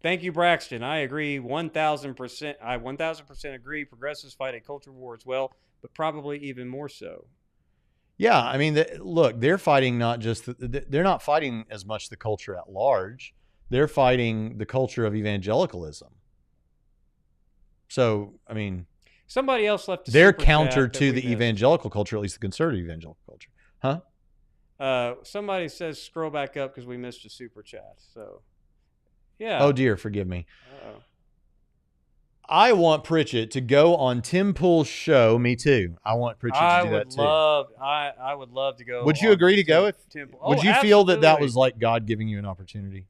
Thank you, Braxton. I agree 1,000%. I 1,000% agree. Progressives fight a culture war as well, but probably even more so. Yeah, I mean, look, they're fighting not just they're not fighting as much the culture at large. They're fighting the culture of evangelicalism. So, I mean, somebody else left. They're counter to the evangelical culture, at least the conservative evangelical culture, huh? Somebody says scroll back up because we missed a super chat. So, yeah. Oh dear, forgive me. Uh-oh. I want Pritchett to go on Tim Pool's show. Me too. I want Pritchett to do that too. I would love to go. Would you agree to go? Would you feel that was like God giving you an opportunity?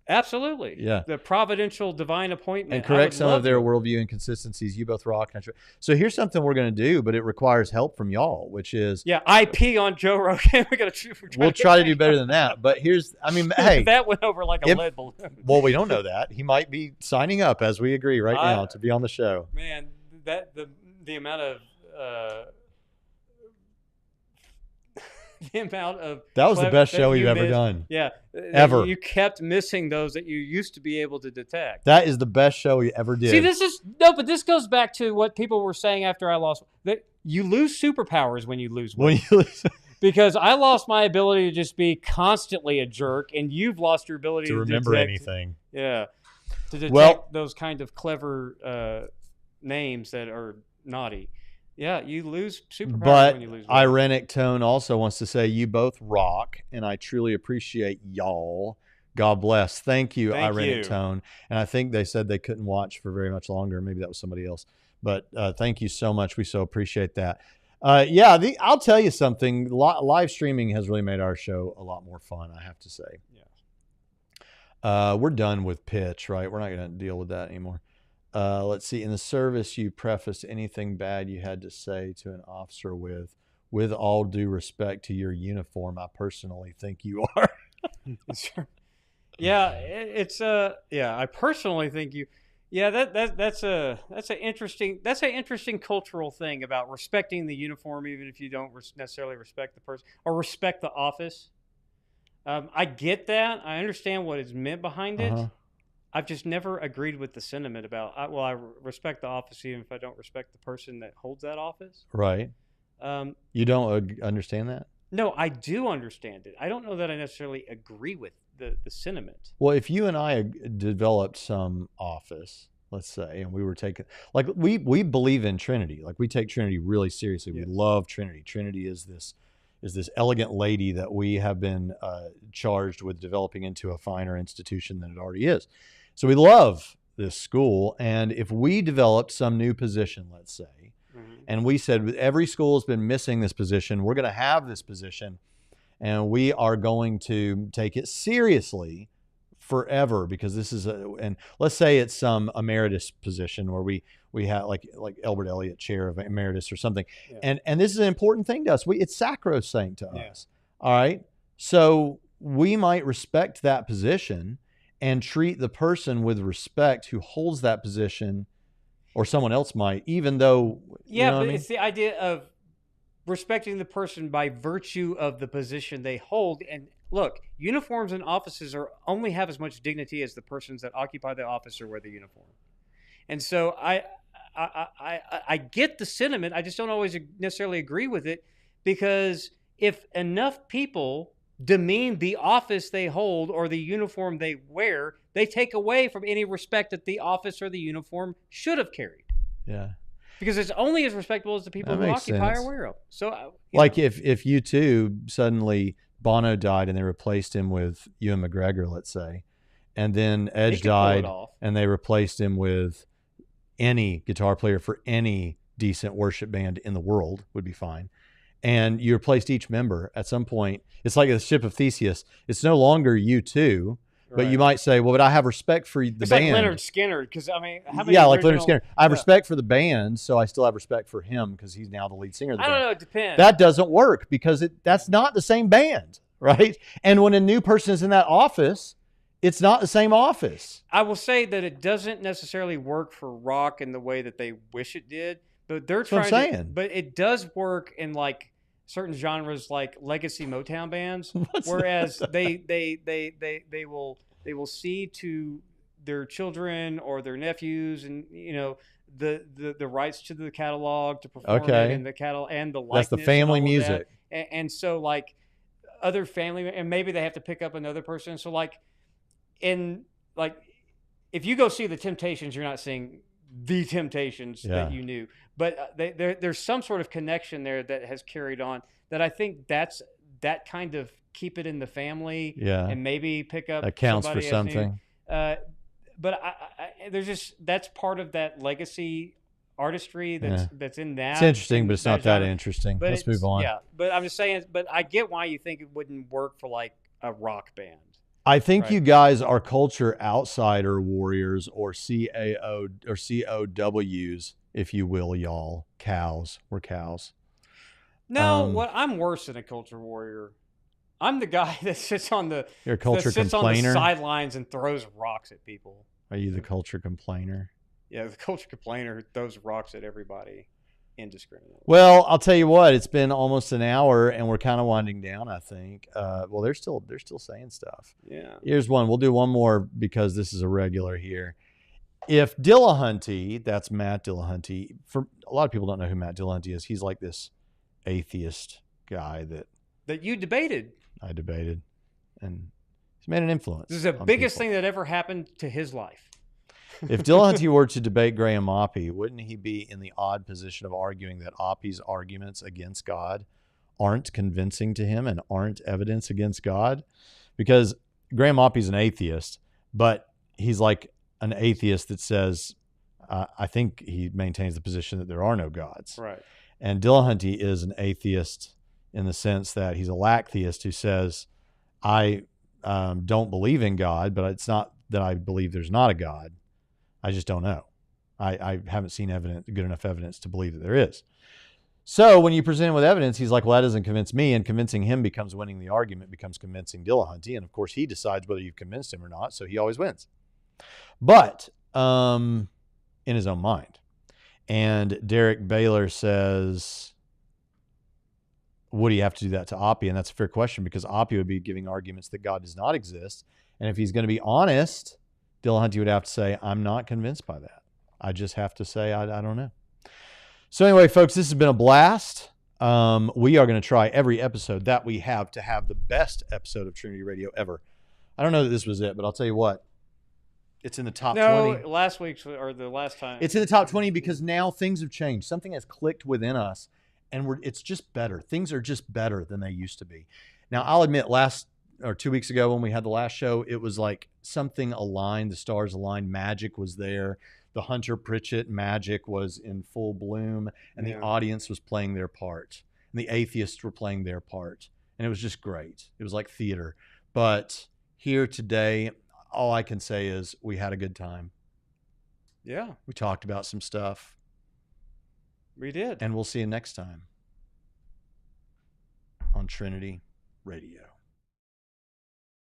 Absolutely. Yeah. The providential divine appointment. And correct some of their worldview inconsistencies. You both rock. So here's something we're going to do, but it requires help from y'all, which is... Yeah, IP on Joe Rogan. We'll try to do better than that. But here's... I mean, hey... that went over like a lead balloon. Well, we don't know that. He might be signing up as we agree right now to be on the show. Man, the amount of... the amount of that was the best show we've ever done. Yeah, ever. You kept missing those that you used to be able to detect. That is the best show we ever did. See, but this goes back to what people were saying after I lost. That you lose superpowers when you lose weight. Because I lost my ability to just be constantly a jerk, and you've lost your ability to remember anything. Yeah, to detect those kind of clever names that are naughty. Yeah, you lose superpowers when you lose weight. But Irenic Tone also wants to say, you both rock, and I truly appreciate y'all. God bless. Thank you, Irenic Tone. And I think they said they couldn't watch for very much longer. Maybe that was somebody else. But thank you so much. We so appreciate that. I'll tell you something. Live streaming has really made our show a lot more fun, I have to say. Yeah. We're done with pitch, right? We're not going to deal with that anymore. Let's see. In the service, you prefaced anything bad you had to say to an officer with all due respect to your uniform, I personally think you are. Sure. Yeah, I personally think you. Yeah, that's an interesting cultural thing about respecting the uniform, even if you don't necessarily respect the person or respect the office. I get that. I understand what is meant behind it. Uh-huh. I've just never agreed with the sentiment about, I respect the office even if I don't respect the person that holds that office. Right. You don't understand that? No, I do understand it. I don't know that I necessarily agree with the sentiment. Well, if you and I developed some office, let's say, and we were taking, like we believe in Trinity. Like we take Trinity really seriously. Yes. We love Trinity. Trinity is this elegant lady that we have been charged with developing into a finer institution than it already is. So we love this school, and if we developed some new position, let's say, and we said every school has been missing this position, we're going to have this position, and we are going to take it seriously forever because this is and let's say it's some emeritus position where we have like Albert Elliott chair of emeritus or something, and this is an important thing to us. It's sacrosanct to us. All right, so we might respect that position and treat the person with respect who holds that position, or someone else might, even though... Yeah, but it's the idea of respecting the person by virtue of the position they hold. And look, uniforms in offices only have as much dignity as the persons that occupy the office or wear the uniform. And so I get the sentiment. I just don't always necessarily agree with it, because if enough people demean the office they hold or the uniform they wear, they take away from any respect that the office or the uniform should have carried. Yeah. Because it's only as respectable as the people who occupy or wear them. So, like if YouTube suddenly Bono died and they replaced him with Ewan McGregor, let's say, and then He Edge could pull it died off. and they replaced him with any guitar player for any decent worship band in the world would be fine. And you replaced each member at some point. It's like the ship of Theseus. It's no longer you two, but you might say, well, but I have respect for the It's band. like Leonard Skinner, because I mean, how many Yeah, like Leonard Skinner. I have Yeah. respect for the band, so I still have respect for him because he's now the lead singer of the I band. don't know. It depends. That doesn't work because that's not the same band, right? And when a new person is in that office, it's not the same office. I will say that it doesn't necessarily work for rock in the way that they wish it did, but they're That's what I'm trying to. saying. But it does work in like certain genres, like legacy Motown bands, What's whereas that? they will see to their children or their nephews, and the rights to the catalog to perform Okay. it in the catalog and the That's likeness. the and family all of that. music. And so like other family, and maybe they have to pick up another person. So like if you go see the Temptations, you're not seeing the Temptations that you knew, but there's some sort of connection there that has carried on. That I think that kind of keep it in the family, and maybe pick up That counts for somebody something. But there's just that's part of that legacy artistry that's in that. It's interesting, but it's not that genre. interesting. But Let's move on. Yeah, but I'm just saying. But I get why you think it wouldn't work for like a rock band. I think Right. you guys are culture outsider warriors or CAO or COWs, if you will, y'all. Cows. We're cows. No, I'm worse than a culture warrior. I'm the guy that sits on the You're a culture that sits on the complainer. sidelines and throws rocks at people. Are you the culture complainer? Yeah, the culture complainer throws rocks at everybody indiscriminately. Well, I'll tell you what. It's been almost an hour, and we're kind of winding down. I think. Well, they're still saying stuff. Yeah. Here's one. We'll do one more because this is a regular here. If Dillahunty, that's Matt Dillahunty. For a lot of people don't know who Matt Dillahunty is. He's like this atheist guy That you debated. I debated, and he's made an influence. This is the on biggest people. thing that ever happened to his life. If Dillahunty were to debate Graham Oppie, wouldn't he be in the odd position of arguing that Oppie's arguments against God aren't convincing to him and aren't evidence against God? Because Graham Oppie's an atheist, but he's like an atheist that says, I think he maintains the position that there are no gods. Right. And Dillahunty is an atheist in the sense that he's a lacktheist who says, I don't believe in God, but it's not that I believe there's not a God. I just don't know. I haven't seen good enough evidence to believe that there is. So when you present him with evidence, he's like, well, that doesn't convince me. And convincing him becomes winning the argument, becomes convincing Dillahunty. And of course, he decides whether you've convinced him or not. So he always wins. But in his own mind. And Derek Baylor says, would he have to do that to Oppie? And that's a fair question because Oppie would be giving arguments that God does not exist. And if he's going to be honest, Dillahunty would have to say, I'm not convinced by that. I just have to say, I don't know. So anyway, folks, this has been a blast. We are going to try every episode that we have to have the best episode of Trinity Radio ever. I don't know that this was it, but I'll tell you what. It's in the top 20. No, last week's or the last time. It's in the top 20 because now things have changed. Something has clicked within us, and it's just better. Things are just better than they used to be. Now, I'll admit, 2 weeks ago when we had the last show, it was like something aligned. The stars aligned. Magic was there. The Hunter Pritchett magic was in full bloom, and the audience was playing their part, and the atheists were playing their part, and it was just great. It was like theater. But here today, all I can say is we had a good time. Yeah. We talked about some stuff. We did. And we'll see you next time on Trinity Radio.